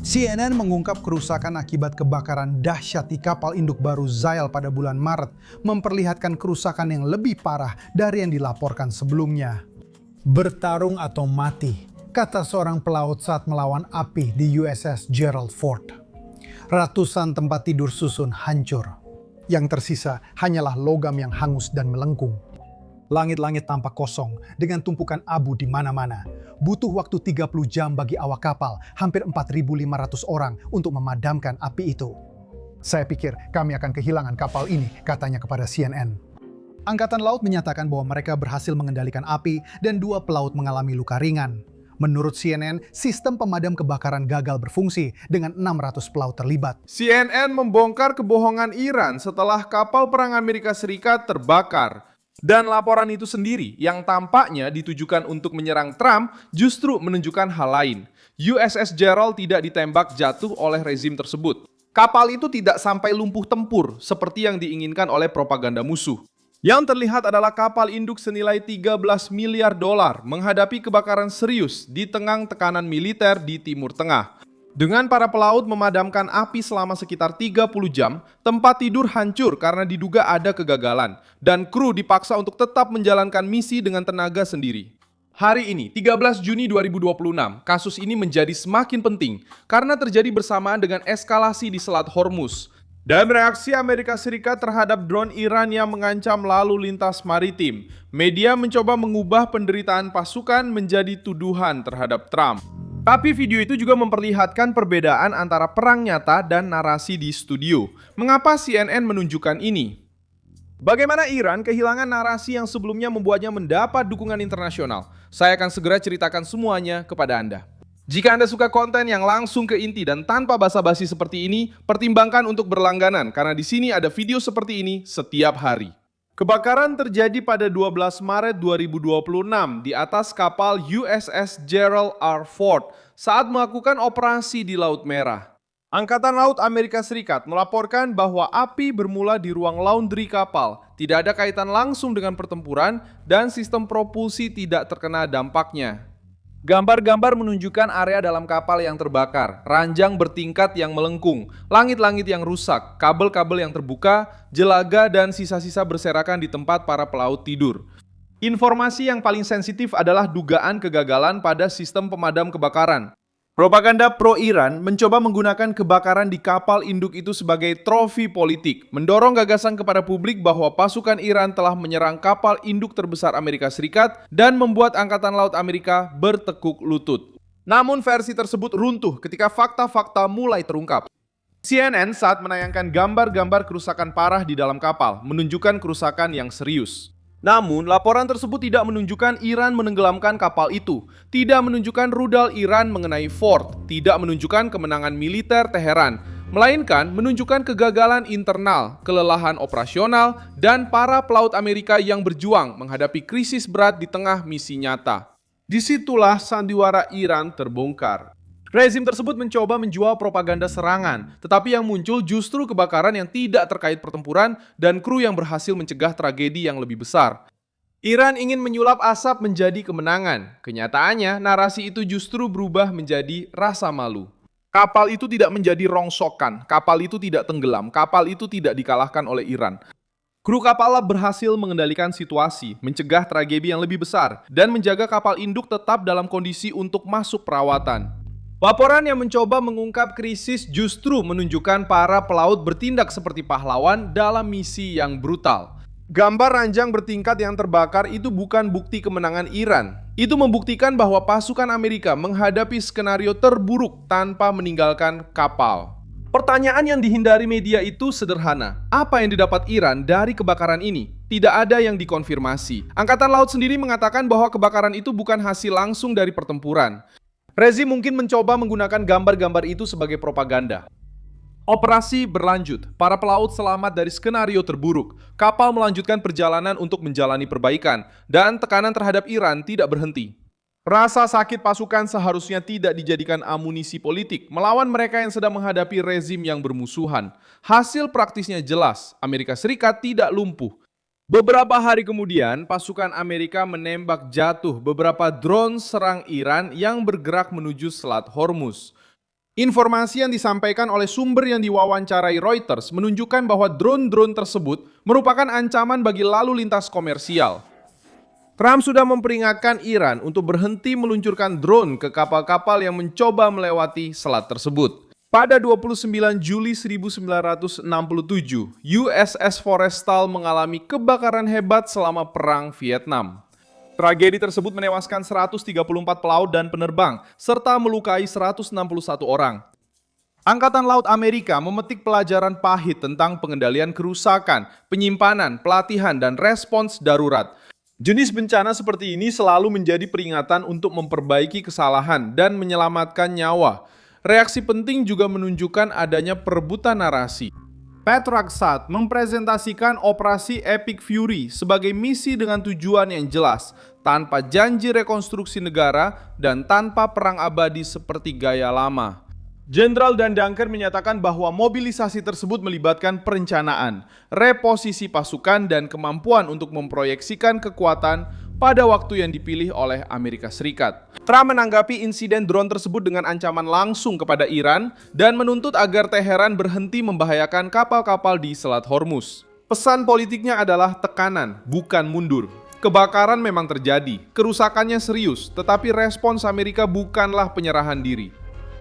CNN mengungkap kerusakan akibat kebakaran dahsyat di kapal induk baru Zail pada bulan Maret, memperlihatkan kerusakan yang lebih parah dari yang dilaporkan sebelumnya. Bertarung atau mati, kata seorang pelaut saat melawan api di USS Gerald Ford. Ratusan tempat tidur susun hancur. Yang tersisa hanyalah logam yang hangus dan melengkung. Langit-langit tampak kosong dengan tumpukan abu di mana-mana. Butuh waktu 30 jam bagi awak kapal, hampir 4.500 orang untuk memadamkan api itu. Saya pikir kami akan kehilangan kapal ini, katanya kepada CNN. Angkatan Laut menyatakan bahwa mereka berhasil mengendalikan api dan 2 pelaut mengalami luka ringan. Menurut CNN, sistem pemadam kebakaran gagal berfungsi dengan 600 pelaut terlibat. CNN membongkar kebohongan Iran setelah kapal perang Amerika Serikat terbakar. Dan laporan itu sendiri yang tampaknya ditujukan untuk menyerang Trump justru menunjukkan hal lain. USS Gerald tidak ditembak jatuh oleh rezim tersebut. Kapal itu tidak sampai lumpuh tempur seperti yang diinginkan oleh propaganda musuh. Yang terlihat adalah kapal induk senilai 13 miliar dolar menghadapi kebakaran serius di tengah tekanan militer di Timur Tengah. Dengan para pelaut memadamkan api selama sekitar 30 jam, tempat tidur hancur karena diduga ada kegagalan, dan kru dipaksa untuk tetap menjalankan misi dengan tenaga sendiri. Hari ini, 13 Juni 2026, kasus ini menjadi semakin penting karena terjadi bersamaan dengan eskalasi di Selat Hormuz. Dan reaksi Amerika Serikat terhadap drone Iran yang mengancam lalu lintas maritim. Media mencoba mengubah penderitaan pasukan menjadi tuduhan terhadap Trump. Tapi video itu juga memperlihatkan perbedaan antara perang nyata dan narasi di studio. Mengapa CNN menunjukkan ini? Bagaimana Iran kehilangan narasi yang sebelumnya membuatnya mendapat dukungan internasional? Saya akan segera ceritakan semuanya kepada Anda. Jika Anda suka konten yang langsung ke inti dan tanpa basa-basi seperti ini, pertimbangkan untuk berlangganan karena di sini ada video seperti ini setiap hari. Kebakaran terjadi pada 12 Maret 2026 di atas kapal USS Gerald R. Ford saat melakukan operasi di Laut Merah. Angkatan Laut Amerika Serikat melaporkan bahwa api bermula di ruang laundry kapal, tidak ada kaitan langsung dengan pertempuran, dan sistem propulsi tidak terkena dampaknya. Gambar-gambar menunjukkan area dalam kapal yang terbakar, ranjang bertingkat yang melengkung, langit-langit yang rusak, kabel-kabel yang terbuka, jelaga dan sisa-sisa berserakan di tempat para pelaut tidur. Informasi yang paling sensitif adalah dugaan kegagalan pada sistem pemadam kebakaran. Propaganda pro-Iran mencoba menggunakan kebakaran di kapal induk itu sebagai trofi politik, mendorong gagasan kepada publik bahwa pasukan Iran telah menyerang kapal induk terbesar Amerika Serikat dan membuat Angkatan Laut Amerika bertekuk lutut. Namun versi tersebut runtuh ketika fakta-fakta mulai terungkap. CNN saat menayangkan gambar-gambar kerusakan parah di dalam kapal, menunjukkan kerusakan yang serius. Namun, laporan tersebut tidak menunjukkan Iran menenggelamkan kapal itu, tidak menunjukkan rudal Iran mengenai Ford, tidak menunjukkan kemenangan militer Teheran, melainkan menunjukkan kegagalan internal, kelelahan operasional, dan para pelaut Amerika yang berjuang menghadapi krisis berat di tengah misi nyata. Disitulah sandiwara Iran terbongkar. Rezim tersebut mencoba menjual propaganda serangan, tetapi yang muncul justru kebakaran yang tidak terkait pertempuran dan kru yang berhasil mencegah tragedi yang lebih besar. Iran ingin menyulap asap menjadi kemenangan. Kenyataannya, narasi itu justru berubah menjadi rasa malu. Kapal itu tidak menjadi rongsokan, kapal itu tidak tenggelam, kapal itu tidak dikalahkan oleh Iran. Kru kapal berhasil mengendalikan situasi, mencegah tragedi yang lebih besar, dan menjaga kapal induk tetap dalam kondisi untuk masuk perawatan. Laporan yang mencoba mengungkap krisis justru menunjukkan para pelaut bertindak seperti pahlawan dalam misi yang brutal. Gambar ranjang bertingkat yang terbakar itu bukan bukti kemenangan Iran. Itu membuktikan bahwa pasukan Amerika menghadapi skenario terburuk tanpa meninggalkan kapal. Pertanyaan yang dihindari media itu sederhana. Apa yang didapat Iran dari kebakaran ini? Tidak ada yang dikonfirmasi. Angkatan Laut sendiri mengatakan bahwa kebakaran itu bukan hasil langsung dari pertempuran. Rezim mungkin mencoba menggunakan gambar-gambar itu sebagai propaganda. Operasi berlanjut. Para pelaut selamat dari skenario terburuk. Kapal melanjutkan perjalanan untuk menjalani perbaikan, dan tekanan terhadap Iran tidak berhenti. Rasa sakit pasukan seharusnya tidak dijadikan amunisi politik melawan mereka yang sedang menghadapi rezim yang bermusuhan. Hasil praktisnya jelas, Amerika Serikat tidak lumpuh. Beberapa hari kemudian, pasukan Amerika menembak jatuh beberapa drone serang Iran yang bergerak menuju Selat Hormuz. Informasi yang disampaikan oleh sumber yang diwawancarai Reuters menunjukkan bahwa drone-drone tersebut merupakan ancaman bagi lalu lintas komersial. Trump sudah memperingatkan Iran untuk berhenti meluncurkan drone ke kapal-kapal yang mencoba melewati selat tersebut. Pada 29 Juli 1967, USS Forrestal mengalami kebakaran hebat selama Perang Vietnam. Tragedi tersebut menewaskan 134 pelaut dan penerbang, serta melukai 161 orang. Angkatan Laut Amerika memetik pelajaran pahit tentang pengendalian kerusakan, penyimpanan, pelatihan, dan respons darurat. Jenis bencana seperti ini selalu menjadi peringatan untuk memperbaiki kesalahan dan menyelamatkan nyawa. Reaksi penting juga menunjukkan adanya perebutan narasi. Pat Raksat mempresentasikan operasi Epic Fury sebagai misi dengan tujuan yang jelas, tanpa janji rekonstruksi negara dan tanpa perang abadi seperti gaya lama. Jenderal Dan Duncan menyatakan bahwa mobilisasi tersebut melibatkan perencanaan, reposisi pasukan, dan kemampuan untuk memproyeksikan kekuatan pada waktu yang dipilih oleh Amerika Serikat. Trump menanggapi insiden drone tersebut dengan ancaman langsung kepada Iran dan menuntut agar Teheran berhenti membahayakan kapal-kapal di Selat Hormuz. Pesan politiknya adalah tekanan, bukan mundur. Kebakaran memang terjadi, kerusakannya serius, tetapi respons Amerika bukanlah penyerahan diri.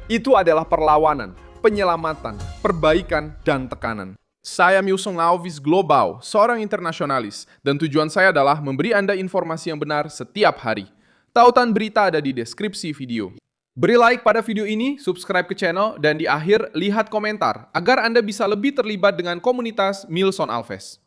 Itu adalah perlawanan, penyelamatan, perbaikan, dan tekanan. Saya Milson Alves Global, seorang internasionalis, dan tujuan saya adalah memberi Anda informasi yang benar setiap hari. Tautan berita ada di deskripsi video. Beri like pada video ini, subscribe ke channel, dan di akhir lihat komentar agar Anda bisa lebih terlibat dengan komunitas Milson Alves.